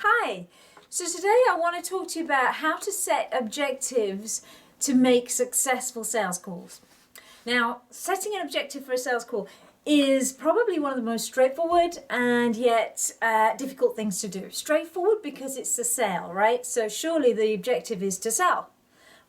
Hi, so today I want to talk to you about how to set objectives to make successful sales calls. Now, setting an objective for a sales call is probably one of the most straightforward and yet difficult things to do. Straightforward because it's a sale, right? So surely the objective is to sell.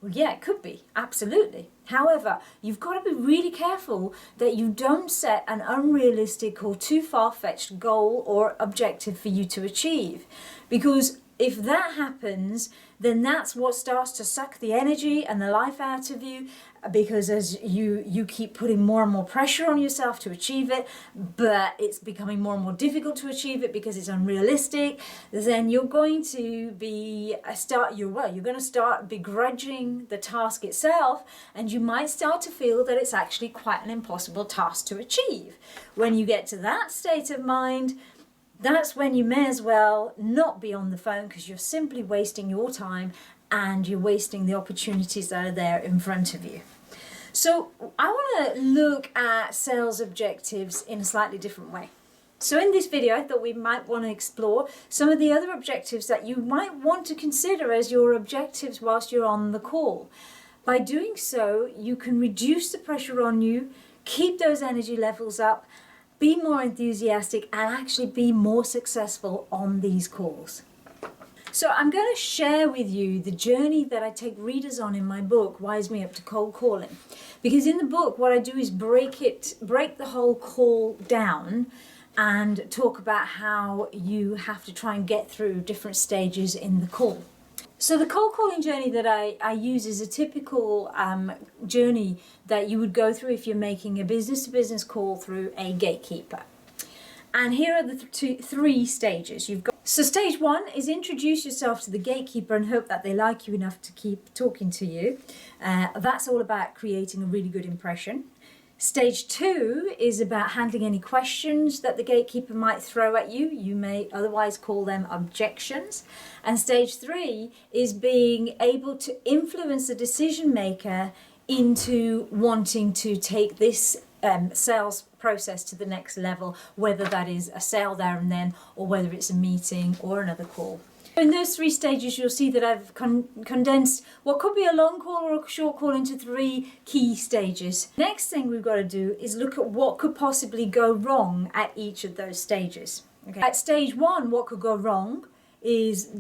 Well, yeah, it could be, absolutely. However, you've got to be really careful that you don't set an unrealistic or too far-fetched goal or objective for you to achieve. Because if that happens, then that's what starts to suck the energy and the life out of you, because as you keep putting more and more pressure on yourself to achieve it, but it's becoming more and more difficult to achieve it because it's unrealistic, then you're going to be you're going to start begrudging the task itself, and you might start to feel that it's actually quite an impossible task to achieve. When you get to that state of mind, that's when you may as well not be on the phone, because you're simply wasting your time and you're wasting the opportunities that are there in front of you. So I want to look at sales objectives in a slightly different way. So in this video, I thought we might want to explore some of the other objectives that you might want to consider as your objectives whilst you're on the call. By doing so, you can reduce the pressure on you, keep those energy levels up, be more enthusiastic, and actually be more successful on these calls. So I'm going to share with you the journey that I take readers on in my book, Wise Me Up to Cold Calling. Because in the book, what I do is break the whole call down and talk about how you have to try and get through different stages in the call. So the cold calling journey that I use is a typical journey that you would go through if you're making a business-to-business call through a gatekeeper. And here are the three stages. So stage one is introduce yourself to the gatekeeper and hope that they like you enough to keep talking to you. That's all about creating a really good impression. Stage two is about handling any questions that the gatekeeper might throw at you. You may otherwise call them objections. And stage three is being able to influence the decision maker into wanting to take this sales process to the next level, whether that is a sale there and then, or whether it's a meeting or another call. In those three stages, you'll see that I've condensed what could be a long call or a short call into three key stages. Next thing we've got to do is look at what could possibly go wrong at each of those stages. Okay. At stage one, what could go wrong is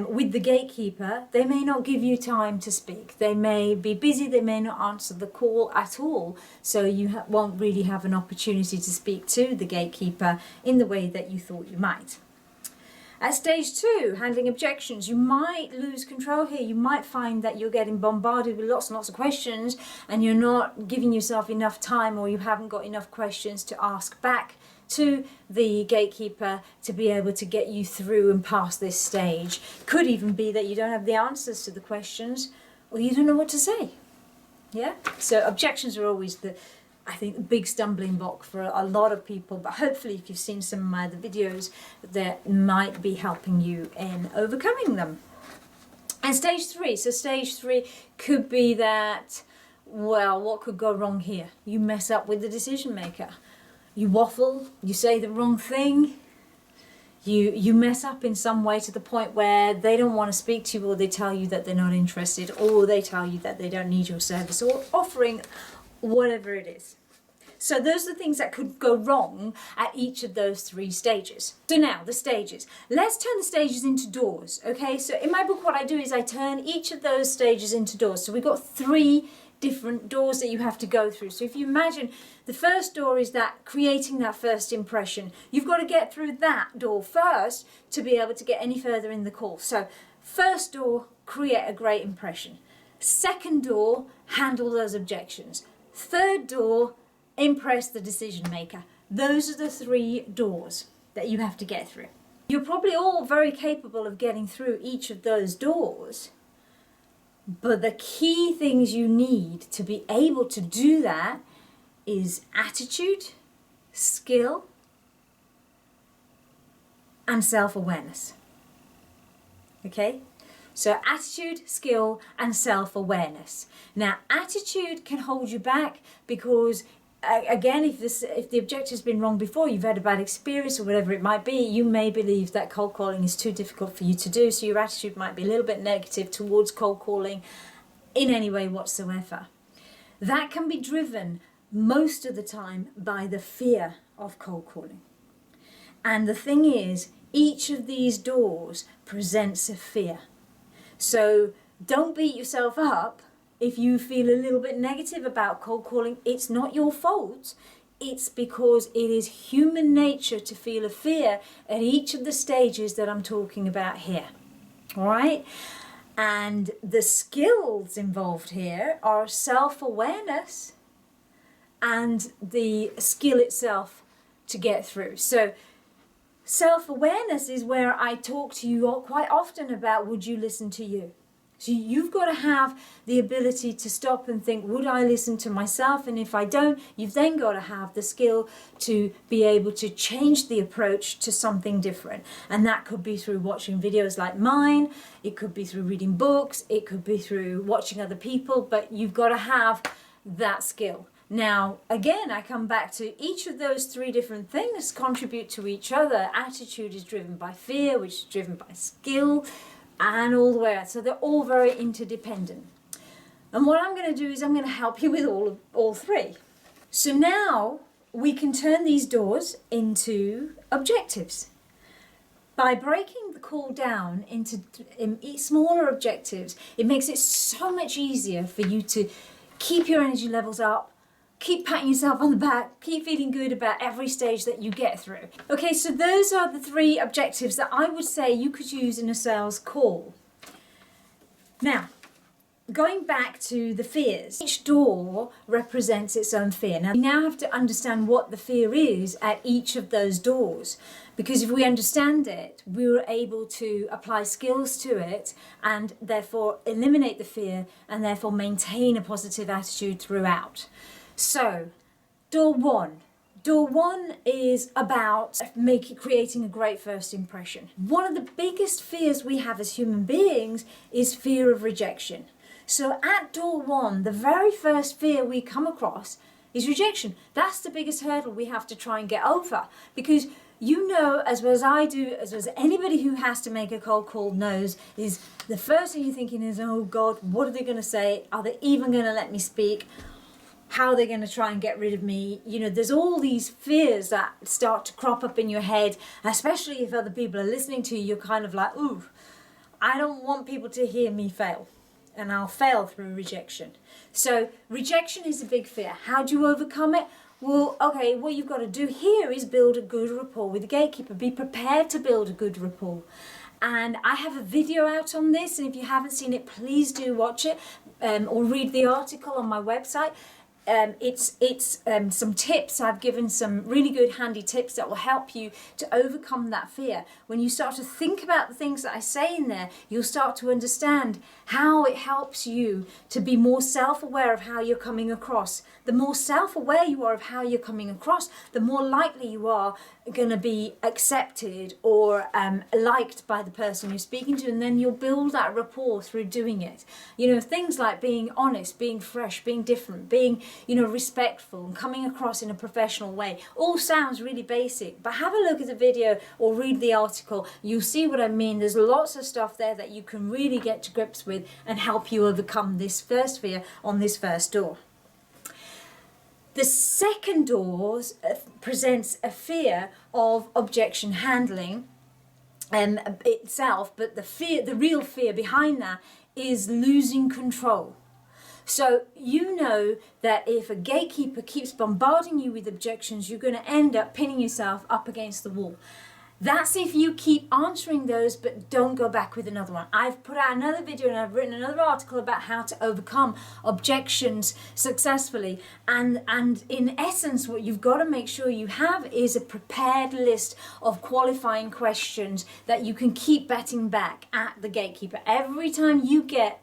with the gatekeeper, they may not give you time to speak. They may be busy, they may not answer the call at all, so you won't really have an opportunity to speak to the gatekeeper in the way that you thought you might. At stage two, handling objections, you might lose control here. You might find that you're getting bombarded with lots and lots of questions and you're not giving yourself enough time, or you haven't got enough questions to ask back to the gatekeeper to be able to get you through and past this stage. Could even be that you don't have the answers to the questions, or you don't know what to say. Yeah? So objections are always I think the big stumbling block for a lot of people, but hopefully if you've seen some of my other videos, that might be helping you in overcoming them. And stage three could be that, well, what could go wrong here? You mess up with the decision maker. You waffle, you say the wrong thing, you mess up in some way to the point where they don't want to speak to you, or they tell you that they're not interested, or they tell you that they don't need your service or offering, whatever it is. So those are the things that could go wrong at each of those three stages. So now, the stages. Let's turn the stages into doors, okay? So in my book, what I do is I turn each of those stages into doors. So we've got three different doors that you have to go through. So if you imagine, the first door is that creating that first impression. You've got to get through that door first to be able to get any further in the call. So first door, create a great impression. Second door, handle those objections. Third door, impress the decision maker. Those are the three doors that you have to get through. You're probably all very capable of getting through each of those doors, but the key things you need to be able to do that is attitude, skill, and self-awareness. Okay? So attitude, skill, and self-awareness. Now, attitude can hold you back because again, if the objective's been wrong before, you've had a bad experience or whatever it might be, you may believe that cold calling is too difficult for you to do, so your attitude might be a little bit negative towards cold calling in any way whatsoever. That can be driven most of the time by the fear of cold calling. And the thing is, each of these doors presents a fear. So don't beat yourself up if you feel a little bit negative about cold calling. It's not your fault. It's because it is human nature to feel a fear at each of the stages that I'm talking about here. All right? And the skills involved here are self-awareness and the skill itself to get through. So self-awareness is where I talk to you all quite often about, would you listen to you? So you've got to have the ability to stop and think, would I listen to myself? And if I don't, you've then got to have the skill to be able to change the approach to something different. And that could be through watching videos like mine. It could be through reading books. It could be through watching other people. But you've got to have that skill. Now, again, I come back to each of those three different things contribute to each other. Attitude is driven by fear, which is driven by skill, and all the way out. So they're all very interdependent. And what I'm going to do is I'm going to help you with all three. So now we can turn these doors into objectives. By breaking the call down into smaller objectives, it makes it so much easier for you to keep your energy levels up, keep patting yourself on the back, keep feeling good about every stage that you get through. Okay, so those are the three objectives that I would say you could use in a sales call. Now, going back to the fears, each door represents its own fear. Now, we now have to understand what the fear is at each of those doors. Because if we understand it, we're able to apply skills to it and therefore eliminate the fear and therefore maintain a positive attitude throughout. So, door one. Door one is about creating a great first impression. One of the biggest fears we have as human beings is fear of rejection. So at door one, the very first fear we come across is rejection. That's the biggest hurdle we have to try and get over, because you know as well as I do, as well as anybody who has to make a cold call knows, is the first thing you're thinking is, oh God, what are they going to say? Are they even going to let me speak? How are they going to try and get rid of me? You know, there's all these fears that start to crop up in your head, especially if other people are listening to you. You're kind of like, ooh, I don't want people to hear me fail, and I'll fail through rejection. So rejection is a big fear. How do you overcome it? Well, okay, what you've got to do here is build a good rapport with the gatekeeper. Be prepared to build a good rapport. And I have a video out on this, and if you haven't seen it, please do watch it or read the article on my website. It's some tips. I've given some really good handy tips that will help you to overcome that fear. When you start to think about the things that I say in there, you'll start to understand how it helps you to be more self-aware of how you're coming across. The more self-aware you are of how you're coming across, the more likely you are going to be accepted or liked by the person you're speaking to, and then you'll build that rapport through doing it. You know, things like being honest, being fresh, being different, being, you know, respectful and coming across in a professional way. All sounds really basic, but have a look at the video or read the article. You'll see what I mean. There's lots of stuff there that you can really get to grips with and help you overcome this first fear on this first door. The second door presents a fear of objection handling itself, but the real fear behind that is losing control. So you know that if a gatekeeper keeps bombarding you with objections, you're going to end up pinning yourself up against the wall. That's if you keep answering those but don't go back with another one. I've put out another video and I've written another article about how to overcome objections successfully. And in essence, what you've got to make sure you have is a prepared list of qualifying questions that you can keep batting back at the gatekeeper. Every time you get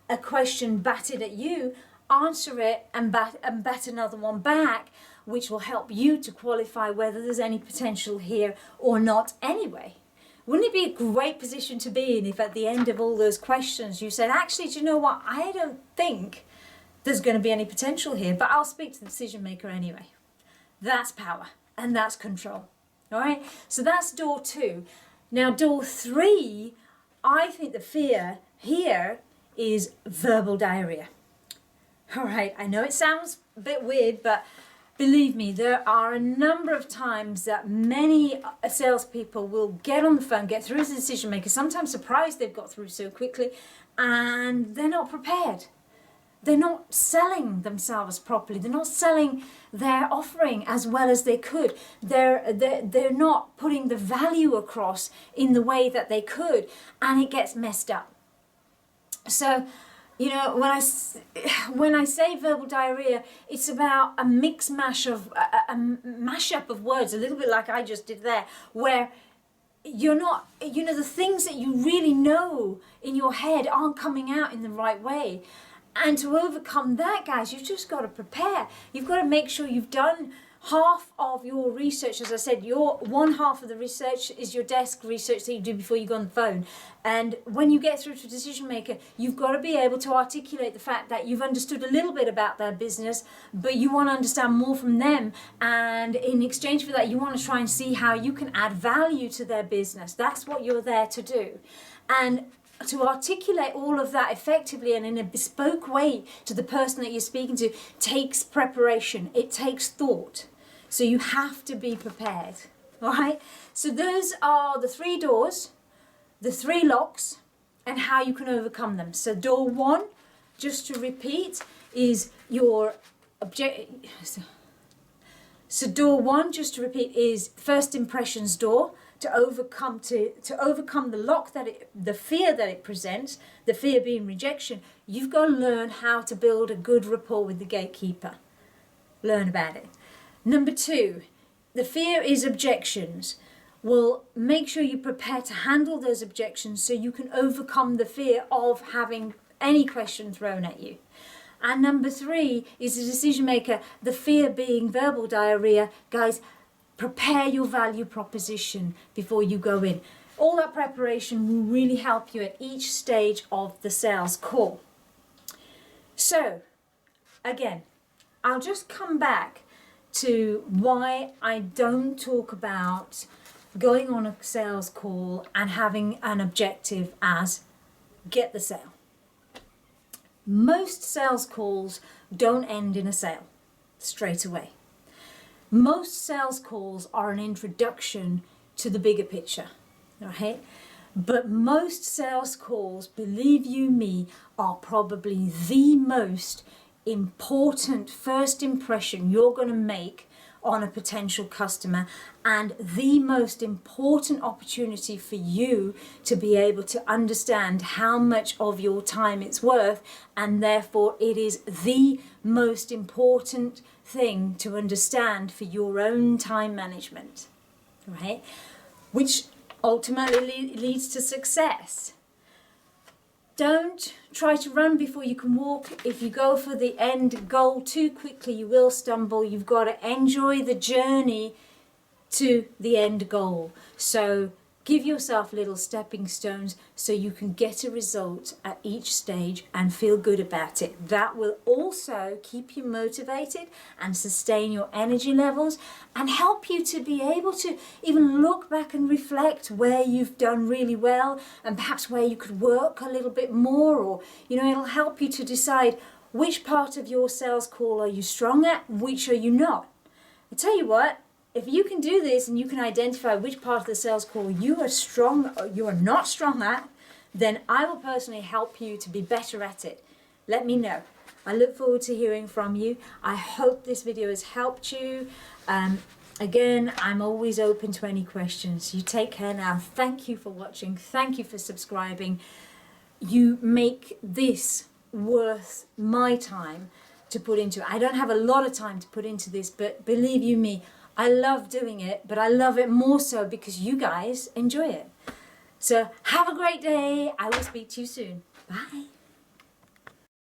a question batted at you, answer it and bat another one back, which will help you to qualify whether there's any potential here or not anyway. Wouldn't it be a great position to be in if at the end of all those questions you said, actually, do you know what? I don't think there's going to be any potential here, but I'll speak to the decision maker anyway. That's power and that's control. All right, so that's door 2. Now door 3, I think the fear here is verbal diarrhea. All right, I know it sounds a bit weird, but believe me, there are a number of times that many salespeople will get on the phone, get through to the decision maker, sometimes surprised they've got through so quickly, and they're not prepared. They're not selling themselves properly. They're not selling their offering as well as they could. They're not putting the value across in the way that they could, and it gets messed up. So, you know, when I say verbal diarrhea, it's about a a mashup of words, a little bit like I just did there, where you're not, you know, the things that you really know in your head aren't coming out in the right way. And to overcome that, guys, you've just got to prepare. You've got to make sure you've done half of your research. As I said, your one half of the research is your desk research that you do before you go on the phone. And when you get through to a decision maker, you've got to be able to articulate the fact that you've understood a little bit about their business, but you want to understand more from them. And in exchange for that, you want to try and see how you can add value to their business. That's what you're there to do. And to articulate all of that effectively and in a bespoke way to the person that you're speaking to takes preparation. It takes thought. So you have to be prepared. All right? So those are the 3 doors, the 3 locks, and how you can overcome them. So door 1, just to repeat, is your So door 1, just to repeat, is first impressions door. To overcome the lock the fear that it presents, the fear being rejection, you've got to learn how to build a good rapport with the gatekeeper. Learn about it. Number 2, the fear is objections. Well, make sure you prepare to handle those objections so you can overcome the fear of having any question thrown at you. And number 3 is the decision maker, the fear being verbal diarrhea. Guys, prepare your value proposition before you go in. All that preparation will really help you at each stage of the sales call. So, again, I'll just come back to why I don't talk about going on a sales call and having an objective as get the sale. Most sales calls don't end in a sale straight away. Most sales calls are an introduction to the bigger picture, right? But most sales calls, believe you me, are probably the most important first impression you're going to make on a potential customer, and the most important opportunity for you to be able to understand how much of your time it's worth, and therefore it is the most important thing to understand for your own time management, right? Which ultimately leads to success. Don't try to run before you can walk. If you go for the end goal too quickly, you will stumble. You've got to enjoy the journey to the end goal. So give yourself little stepping stones so you can get a result at each stage and feel good about it. That will also keep you motivated and sustain your energy levels and help you to be able to even look back and reflect where you've done really well and perhaps where you could work a little bit more, or, you know, it'll help you to decide which part of your sales call are you strong at, which are you not. I tell you what, if you can do this and you can identify which part of the sales call you are strong or you are not strong at, then I will personally help you to be better at it. Let me know. I look forward to hearing from you. I hope this video has helped you. Again, I'm always open to any questions. You take care now. Thank you for watching. Thank you for subscribing. You make this worth my time to put into it. I don't have a lot of time to put into this, but believe you me, I love doing it, but I love it more so because you guys enjoy it. So have a great day. I will speak to you soon. Bye.